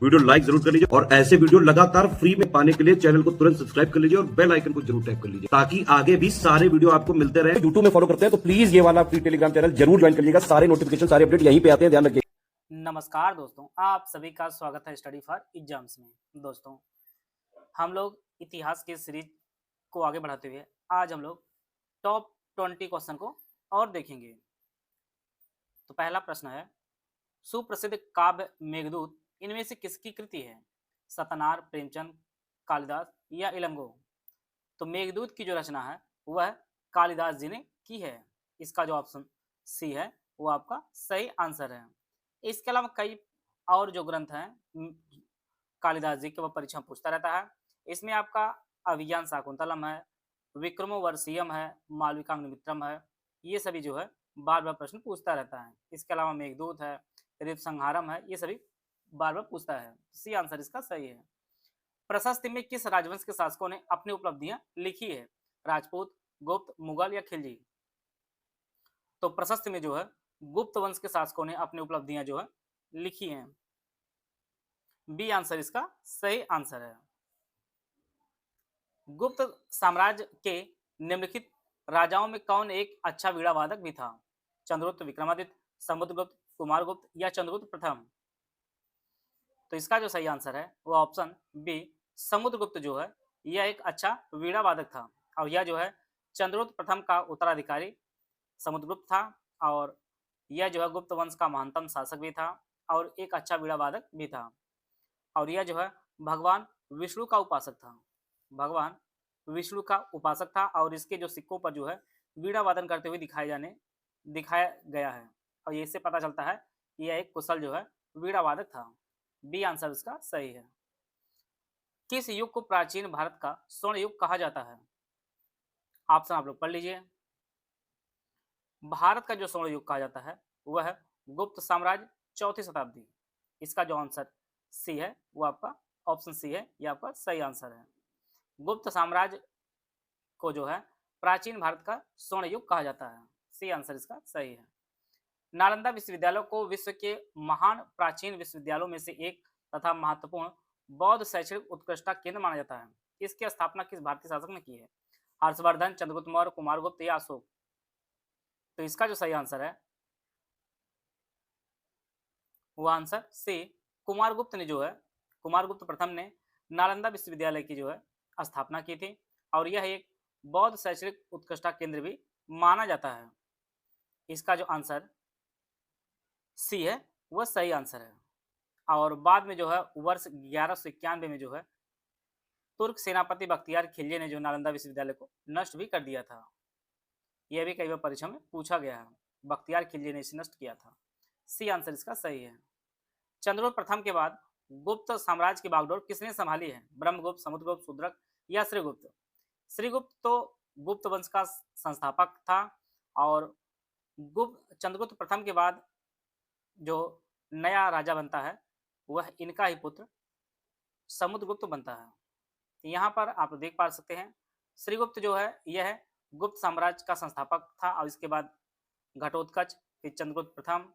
Video like जरूर कर लीजिए और ऐसे वीडियो लगातार फ्री में पाने के लिए चैनल को तुरंत सब्सक्राइब कर लीजिए और बेल आइकन को जरूर टैप कर लीजिए ताकि आगे भी सारे वीडियो आपको मिलते रहे। यूट्यूब में फॉलो करते हैं तो प्लीज ये वाला फ्री टेलीग्राम चैनल जरूर ज्वाइन कर लीजिएगा। सारे नोटिफिकेशन सारे अपडेट यहीं पे आते हैं, ध्यान रखिए। नमस्कार दोस्तों, आप सभी का स्वागत है स्टडी फॉर एग्जाम्स में। दोस्तों, हम लोग इतिहास की सीरीज को आगे बढ़ाते हुए आज हम लोग टॉप 20 क्वेश्चन को और देखेंगे। तो पहला प्रश्न है, सुप्रसिद्ध काव्य मेघदूत इनमें से किसकी कृति है? सतनार, प्रेमचंद, कालिदास या इलंगो? तो मेघदूत की जो रचना है वह कालिदास जी ने की है। इसका जो ऑप्शन सी है वो आपका सही आंसर है। इसके अलावा कई और जो ग्रंथ हैं कालिदास जी के, वह परीक्षा में पूछता रहता है। इसमें आपका अभिज्ञान शाकुंतलम है, विक्रमोर्वशीयम है, मालविकाग्निमित्रम है। ये सभी जो है बार बार प्रश्न पूछता रहता है। इसके अलावा मेघदूत है, ऋतुसंहारम है, ये सभी बार बार पूछता है। सी आंसर इसका सही है। प्रशस्ति में किस राजवंश के शासकों ने अपनी उपलब्धियां लिखी है? राजपूत, गुप्त, मुगल या खिलजी? तो प्रशस्ति में जो है गुप्त वंश के शासकों ने अपनी उपलब्धियां जो है लिखी हैं। बी आंसर इसका सही आंसर है। गुप्त साम्राज्य के निम्नलिखित राजाओं में कौन एक अच्छा वीणा वादक भी था? चंद्रगुप्त, विक्रमादित्य, समुद्रगुप्त, कुमारगुप्त या चंद्रगुप्त प्रथम? तो इसका जो सही आंसर है वो ऑप्शन बी समुद्रगुप्त जो है यह एक अच्छा वीणा वादक था। और यह जो है चंद्रगुप्त प्रथम का उत्तराधिकारी समुद्रगुप्त था। और यह जो है गुप्त वंश का महानतम शासक भी था और एक अच्छा वीणा वादक भी था। और यह जो है भगवान विष्णु का उपासक था। भगवान विष्णु का उपासक था और इसके जो सिक्कों पर जो है वीणा वादन करते हुए दिखाया गया है। और ये इससे पता चलता है कि यह एक कुशल जो है वीणा वादक था। बी आंसर इसका सही है। किस युग को प्राचीन भारत का स्वर्ण युग कहा जाता है? ऑप्शन आप लोग पढ़ लीजिए। भारत का जो स्वर्ण युग कहा जाता है वह है गुप्त साम्राज्य, चौथी शताब्दी। इसका जो आंसर सी है वो आपका ऑप्शन सी है, ये आपका सही आंसर है। गुप्त साम्राज्य को जो है प्राचीन भारत का स्वर्ण युग कहा जाता है। सी आंसर इसका सही है। नालंदा विश्वविद्यालय को विश्व के महान प्राचीन विश्वविद्यालयों में से एक तथा महत्वपूर्ण बौद्ध शैक्षणिक उत्कृष्टता केंद्र माना जाता है। इसकी स्थापना किस भारतीय शासक ने की है? हर्षवर्धन, चंद्रगुप्त मौर्य, कुमारगुप्त या अशोक? तो इसका जो सही आंसर है वो आंसर सी कुमारगुप्त ने जो है कुमारगुप्त प्रथम ने नालंदा विश्वविद्यालय की जो है स्थापना की थी। और यह एक बौद्ध शैक्षणिक उत्कृष्टता केंद्र भी माना जाता है। इसका जो आंसर सी है वह सही आंसर है। और बाद में जो है वर्ष 1191 में जो है तुर्क सेनापति बख्तियार खिलजी ने जो नालंदा विश्वविद्यालय को नष्ट भी कर दिया था। यह भी कई बार परीक्षा में पूछा गया है। बख्तियार खिलजी ने इसे नष्ट किया था। सी आंसर इसका सही है। चंद्रगुप्त प्रथम के बाद गुप्त साम्राज्य की बागडोर किसने संभाली है? ब्रह्मगुप्त, समुद्रगुप्त, शूद्रक या श्रीगुप्त? श्रीगुप्त तो गुप्त वंश का संस्थापक था। और चंद्रगुप्त प्रथम के बाद जो नया राजा बनता है वह इनका ही पुत्र समुद्रगुप्त बनता है। यहाँ पर आप देख पा सकते हैं श्रीगुप्त जो है यह गुप्त साम्राज्य का संस्थापक था। और इसके बाद घटोत्कच, फिर चंद्रगुप्त प्रथम,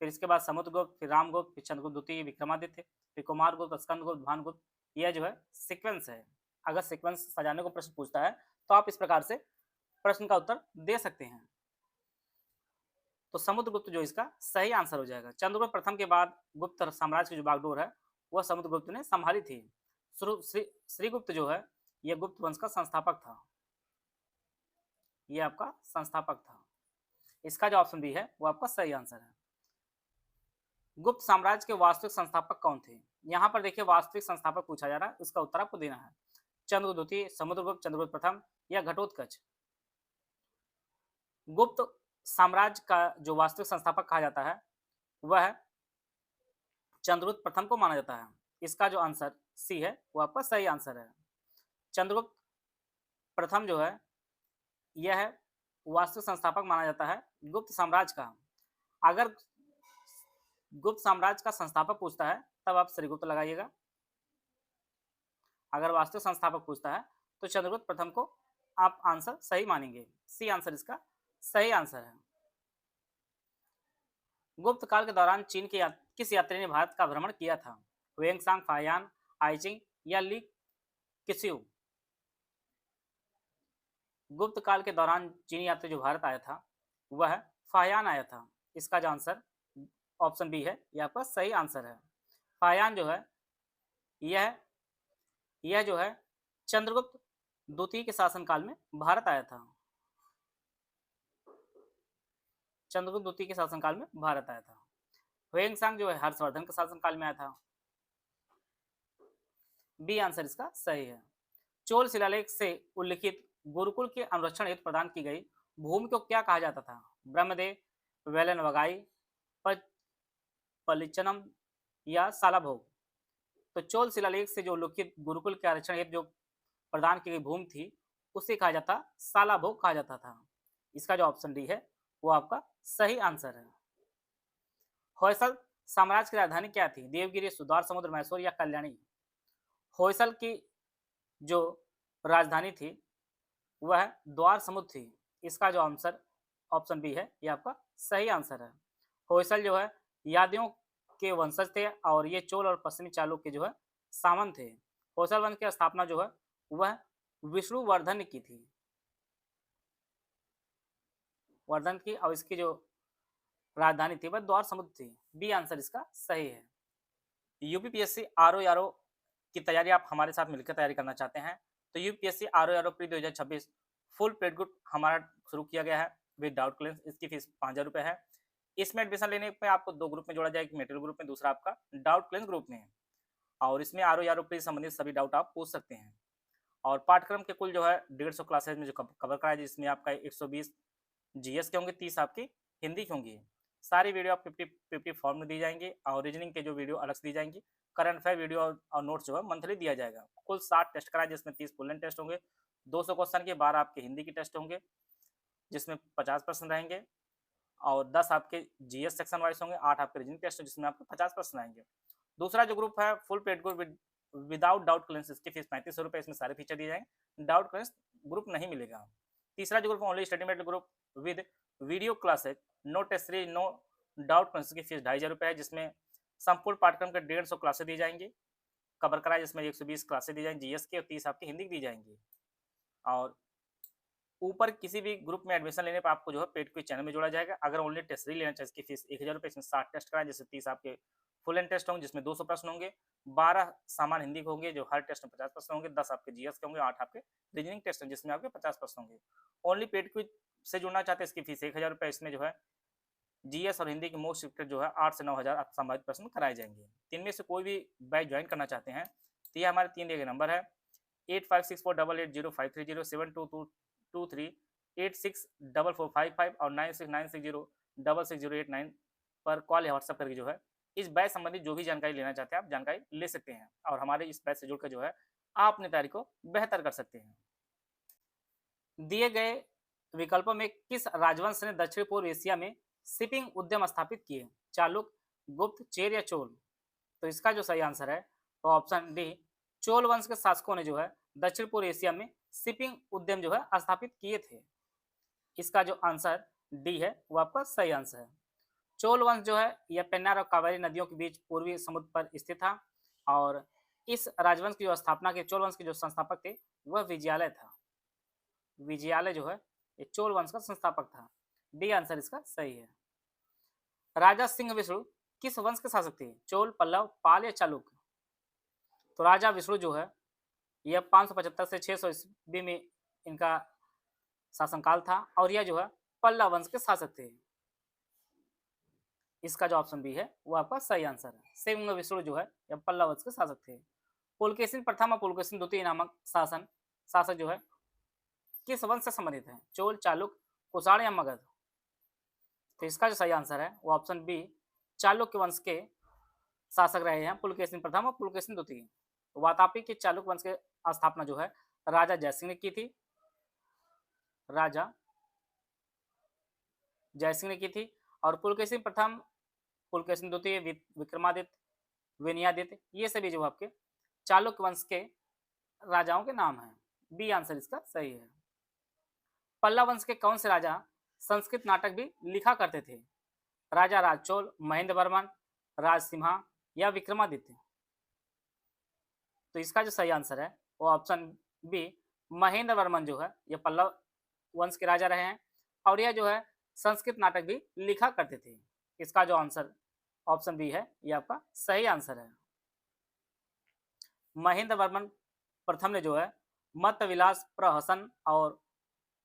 फिर इसके बाद समुद्रगुप्त, फिर रामगुप्त, फिर चंद्रगुप्त द्वितीय, विक्रमादित्य, फिर कुमारगुप्त, स्कंदगुप्त, भानुगुप्त। यह जो है सीक्वेंस है। अगर सीक्वेंस सजाने को प्रश्न पूछता है तो आप इस प्रकार से प्रश्न का उत्तर दे सकते हैं। तो समुद्रगुप्त जो इसका सही आंसर हो जाएगा। चंद्रगुप्त प्रथम के बाद गुप्त साम्राज्य की जो बागडोर है वह समुद्रगुप्त ने संभाली थी। श्रीगुप्त जो है यह गुप्त वंश का संस्थापक था। यह आपका संस्थापक था। इसका जो ऑप्शन बी है वो आपका सही आंसर है। गुप्त साम्राज्य के वास्तविक संस्थापक कौन थे? यहाँ पर देखिए वास्तविक संस्थापक पूछा जा रहा है, उसका उत्तर आपको देना है। चंद्रगुप्त द्वितीय, समुद्रगुप्त, चंद्रगुप्त प्रथम या घटोत्कच? गुप्त साम्राज्य का जो वास्तविक संस्थापक कहा जाता है वह चंद्रगुप्त प्रथम को माना जाता है। इसका जो आंसर सी है वो आपका सही आंसर है। चंद्रगुप्त प्रथम जो है यह है वास्तविक संस्थापक माना जाता है गुप्त साम्राज्य का। अगर गुप्त साम्राज्य का संस्थापक पूछता है तब आप श्रीगुप्त लगाइएगा। अगर वास्तविक संस्थापक पूछता है तो चंद्रगुप्त प्रथम को आप आंसर सही मानेंगे। सी आंसर इसका सही आंसर है। गुप्त काल के दौरान चीन के किस यात्री ने भारत का भ्रमण किया था? वेंगसांग, फाहियान, आइचिंग या ली किस्यू। गुप्त काल के दौरान चीनी यात्री जो भारत आया था वह फाहियान आया था। इसका जो आंसर ऑप्शन बी है, यह आपका सही आंसर है। फाहियान जो है यह यह जो है चंद्रगुप्त द्वितीय के शासनकाल में भारत आया था। चंद्रगुप्त द्वितीय के शासनकाल में भारत आया था। हुएंगसांग जो है हर्षवर्धन के शासनकाल में आया था। बी आंसर इसका सही है। चोल शिलालेख से उल्लिखित गुरुकुल के अनुरक्षण हेतु प्रदान की गई भूमि को क्या कहा जाता था? ब्रह्मदेव, वेलन वगाई, पलिचनम या सालाभोग। तो चोल शिलालेख से जो उल्लिखित गुरुकुल के आरक्षण हेतु जो प्रदान की गई भूमि थी उसे कहा जाता सालाभोग कहा जाता था। इसका जो ऑप्शन डी है वो आपका सही आंसर है। होयसल साम्राज्य की राजधानी क्या थी? देवगिरी, सुद्वार समुद्र, मैसूर या कल्याणी। होयसल की जो राजधानी थी वह द्वार समुद्र थी। इसका जो आंसर ऑप्शन बी है ये आपका सही आंसर है। होयसल जो है यादियों के वंशज थे और ये चोल और पश्चिमी चालुक्य के जो है सामंत थे। होयसल वंश की स्थापना जो है वह विष्णुवर्धन ने की थी। वर्धन की और इसकी जो राजधानी थी वह द्वार समुद्र थी। बी आंसर इसका सही है। यूपीपीएससी आरओ की तैयारी आप हमारे साथ मिलकर तैयारी करना चाहते हैं तो UPSC RO pre 2026 full paid group हमारा शुरू किया गया है विद डाउट क्लियरेंस। इसकी फीस 5000 रुपये है। इसमें एडमिशन लेने पे आपको दो ग्रुप में जोड़ा जाएगा, एक मेटेरियल ग्रुप में, दूसरा आपका डाउट क्लियरेंस ग्रुप में। और इसमें आरओ प्री संबंधित सभी डाउट आप पूछ सकते हैं। और पाठ्यक्रम के कुल जो है 150 क्लासेज में जो कवर कराया, जिसमें आपका 120 जीएस के होंगे, 30 आपकी हिंदी की होंगी। सारी वीडियो आप 50 फॉर्म में दी जाएंगी और रीजनिंग के जो वीडियो अलग से दी जाएंगी। करंट अफेयर वीडियो और नोट्स जो है मंथली दिया जाएगा। कुल 60 टेस्ट कराए जिसमें 30 फुल लेंथ टेस्ट होंगे, 200 क्वेश्चन के 12 आपके हिंदी के टेस्ट होंगे जिसमें 50% रहेंगे और 10 आपके जीएस सेक्शन वाइज होंगे, 8 आपके रीजनिंग टेस्ट जिसमें आपके 50% आएंगे। दूसरा जो ग्रुप है full paid group without doubt clearance, इसकी फीस 3500 रुपये। इसमें सारे फीचर दिए जाएंगे, डाउट क्लियरेंस ग्रुप नहीं मिलेगा। तीसरा जो group only study material group with video classes, no test series, no doubt clearance की फीस 2500 रुपये है, जिसमें संपूर्ण पाठ्यक्रम के 150 क्लासेज दी जाएंगी कवर कराए, जिसमें 120 क्लासेज दी जाएंगी जीएस की और 30 आपकी हिंदी की दी जाएंगी। और ऊपर किसी भी ग्रुप में एडमिशन लेने पर आपको जो है पेड क्विज चैनल में जोड़ा जाएगा। अगर ओनली टेस्ट लेना चाहिए इसकी फीस 1000 रुपये। इसमें 60 टेस्ट कराए जिससे 30 आपके फुल एंड टेस्ट होंगे जिसमें 200 प्रश्न होंगे, 12 सामान हिंदी के होंगे जो हर टेस्ट में 50 प्रश्न होंगे, 10 आपके जीएस के होंगे, 8 आपके रीजनिंग टेस्ट हैं जिसमें आपके 50 प्रश्न होंगे। ओनली पेड क्विज से जुड़ना चाहते हैं इसकी फीस 1000 रुपये। इसमें जो है जीएस और हिंदी की मोस्ट सिलेक्टेड जो है 8 से 9000 संभावित प्रश्न कराए जाएंगे। इनमें से कोई भी बैच ज्वाइन करना चाहते हैं तो ये हमारे 3 दिए गए नंबर है 8564880530, 7223864455 और 9696066089 पर कॉल या व्हाट्सएप करके जो है इस बैच संबंधित जो भी जानकारी लेना चाहते हैं आप जानकारी ले सकते हैं और हमारे इस बैच से जुड़कर जो है आप अपनी तैयारी को बेहतर कर सकते हैं। दिए गए विकल्पों में किस राजवंश ने दक्षिण पूर्व एशिया में शिपिंग उद्यम स्थापित किए? चालुक, गुप्त, चेर या चोल। तो इसका जो सही आंसर है तो ऑप्शन डी, चोल वंश के शासकों ने जो है दक्षिण पूर्व एशिया में शिपिंग उद्यम जो है स्थापित किए थे। इसका जो आंसर डी है वो आपका सही आंसर है। चोल वंश जो है यह पेन्नार और कावेरी नदियों के बीच पूर्वी समुद्र पर स्थित था और इस राजवंश की जो स्थापना के चोल वंश के जो संस्थापक थे वह विजयालय था। विजयालय जो है ये चोल वंश का संस्थापक था। डी आंसर इसका सही है। राजा सिंह विष्णु किस वंश के शासक थे? चोल, पल्लव, पाल या चालुक्य। तो राजा विष्णु जो है यह 575 से 600 ईस्वी में इनका शासनकाल था और यह जो है पल्लव वंश के शासक थे। इसका जो ऑप्शन बी है वो आपका सही आंसर है। सिंह विष्णु जो है यह पल्लव वंश के शासक थे। पुलकेशिन प्रथम और पुलकेशिन द्वितीय नामक शासक जो है किस वंश से संबंधित है? चोल, चालुक्य, कुषाण या मगध। तो इसका जो सही आंसर है वो ऑप्शन बी, चालुक्य वंश के शासक रहे हैं पुलकेशिन प्रथम और पुलकेशिन द्वितीय। वातापी के चालुक्य वंश के स्थापना जो है राजा जयसिंह ने की थी। राजा जयसिंह ने की थी और पुलकेशिन प्रथम, पुलकेशिन द्वितीय, विक्रमादित्य, विनयादित्य ये सभी जो आपके चालुक्य वंश के राजाओं के नाम हैं। बी आंसर इसका सही है। पल्लव वंश के कौन से राजा संस्कृत नाटक भी लिखा करते थे? राजा राजचोल, महेंद्र वर्मन, राजसिम्हा या विक्रमादित्य। तो इसका जो सही आंसर है वो ऑप्शन बी महेंद्र वर्मन जो है ये पल्लव वंश के राजा रहे हैं और यह जो है संस्कृत नाटक भी लिखा करते थे। इसका जो आंसर ऑप्शन बी है ये आपका सही आंसर है। महेंद्र वर्मन प्रथम ने जो है मत विलास प्रहसन और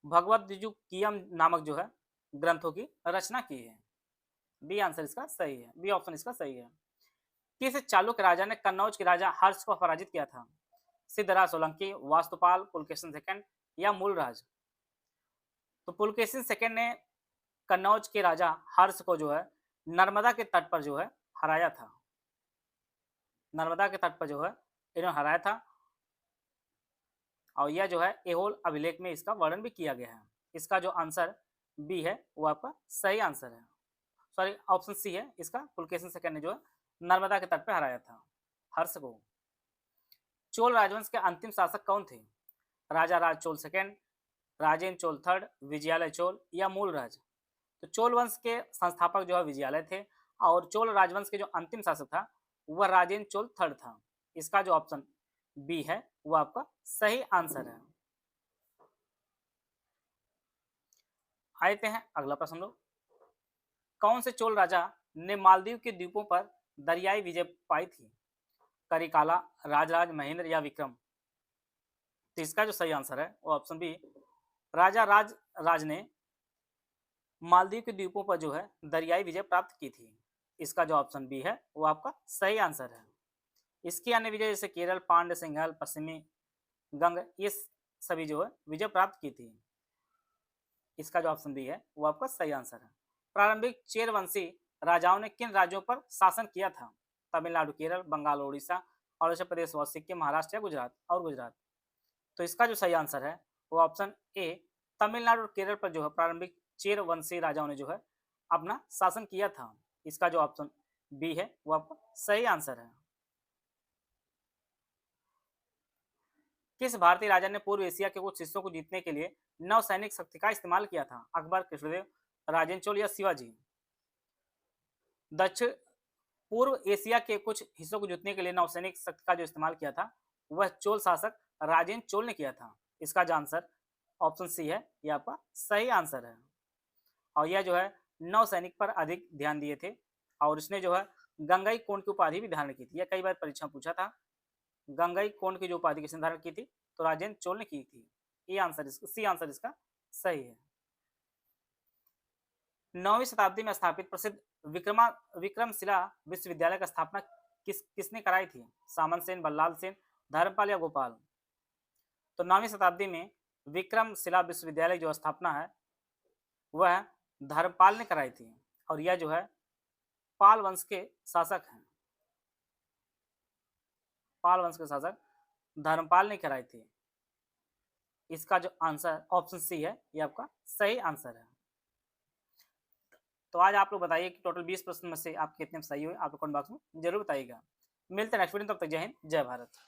भगवत कियम नामक जो है ग्रंथों की रचना की है। बी आंसर इसका सही है, बी ऑप्शन इसका सही है। किस चालुक्य राजा ने कन्नौज के राजा हर्ष को पराजित किया था? सिद्धराज सोलंकी, वास्तुपाल, पुलकेशिन सेकंड या मूलराज? तो पुलकेशिन सेकंड ने कन्नौज के राजा हर्ष को जो है नर्मदा के तट पर जो है हराया था। नर्मदा के तट पर जो है इन्होंने हराया था और यह जो है एहोल अभिलेख में इसका वर्णन भी किया गया है। इसका जो आंसर बी है वो आपका सही आंसर है। सॉरी ऑप्शन सी है इसका, पुलकेशिन सेकंड ने जो है नर्मदा के तट पर हराया था हर्ष को। चोल राजवंश के अंतिम शासक कौन थे? राजा राज चोल सेकंड, राजेंद्र चोल थर्ड, विजयालय चोल या मूलराज? तो चोल वंश के संस्थापक जो है विजयालय थे और चोल राजवंश के जो अंतिम शासक था वह राजेंद्र चोल थर्ड था। इसका जो ऑप्शन बी है वो आपका सही आंसर है। आते हैं अगला प्रश्न लोग। कौन से चोल राजा ने मालदीव के द्वीपों पर दरियाई विजय पाई थी? करिकाला, राजराज, महेंद्र या विक्रम? तो इसका जो सही आंसर है वो ऑप्शन बी राजा राज ने मालदीव के द्वीपों पर जो है दरियाई विजय प्राप्त की थी। इसका जो ऑप्शन बी है वो आपका सही आंसर है। इसकी अन्य विजय जैसे केरल, पांड्य, सिंघल, पश्चिमी गंग ये सभी जो है विजय प्राप्त की थी। इसका जो ऑप्शन बी है वो आपका सही आंसर है। प्रारंभिक चेरवंशी राजाओं ने किन राज्यों पर शासन किया था? तमिलनाडु, केरल, बंगाल, उड़ीसा, अरुणाचल प्रदेश व सिक्किम, महाराष्ट्र या गुजरात? तो इसका जो सही आंसर है वो ऑप्शन ए तमिलनाडु और केरल पर जो है प्रारंभिक चेरवंशी राजाओं ने जो है अपना शासन किया था। इसका जो ऑप्शन बी है वो आपका सही आंसर है। किस भारतीय राजा ने पूर्व एशिया के कुछ हिस्सों को जीतने के लिए नौसैनिक शक्ति का इस्तेमाल किया था? अकबर, कृष्णदेव, राजेंद्र चोल या शिवाजी? दक्षिण पूर्व एशिया के कुछ हिस्सों को जीतने के लिए नौसैनिक शक्ति का जो इस्तेमाल किया था वह चोल शासक राजेंद्र चोल ने किया था। इसका जो आंसर ऑप्शन सी है यह आपका सही आंसर है। और यह जो है नौसैनिक पर अधिक ध्यान दिए थे और इसने जो है गंगाई कोंड की उपाधि भी धारण की थी। यह कई बार परीक्षा पूछा था। गंगाई कोंड की जो उपाधि किसने धारण की थी? तो राजेंद्र चोल ने की थी। ये आंसर सी आंसर इसका सही है। 9वीं शताब्दी में स्थापित प्रसिद्ध विक्रमशिला विश्वविद्यालय का स्थापना किसने कराई थी? सामंत सेन, बल्लाल सेन, धर्मपाल या गोपाल? तो 9वीं शताब्दी में विक्रमशिला विश्वविद्यालय जो स्थापना है वह धर्मपाल ने कराई थी और यह जो है पाल वंश के शासक हैं। पाल वंश के शासक धर्मपाल ने कराई थी। इसका जो आंसर ऑप्शन सी है ये आपका सही आंसर है। तो आज आप लोग बताइए कि टोटल 20 प्रश्न में से आप कितने सही हुए, आप लोग कमेंट बॉक्स में जरूर बताइएगा। मिलते हैं नेक्स्ट वीडियो, तब तक जय हिंद, जय भारत।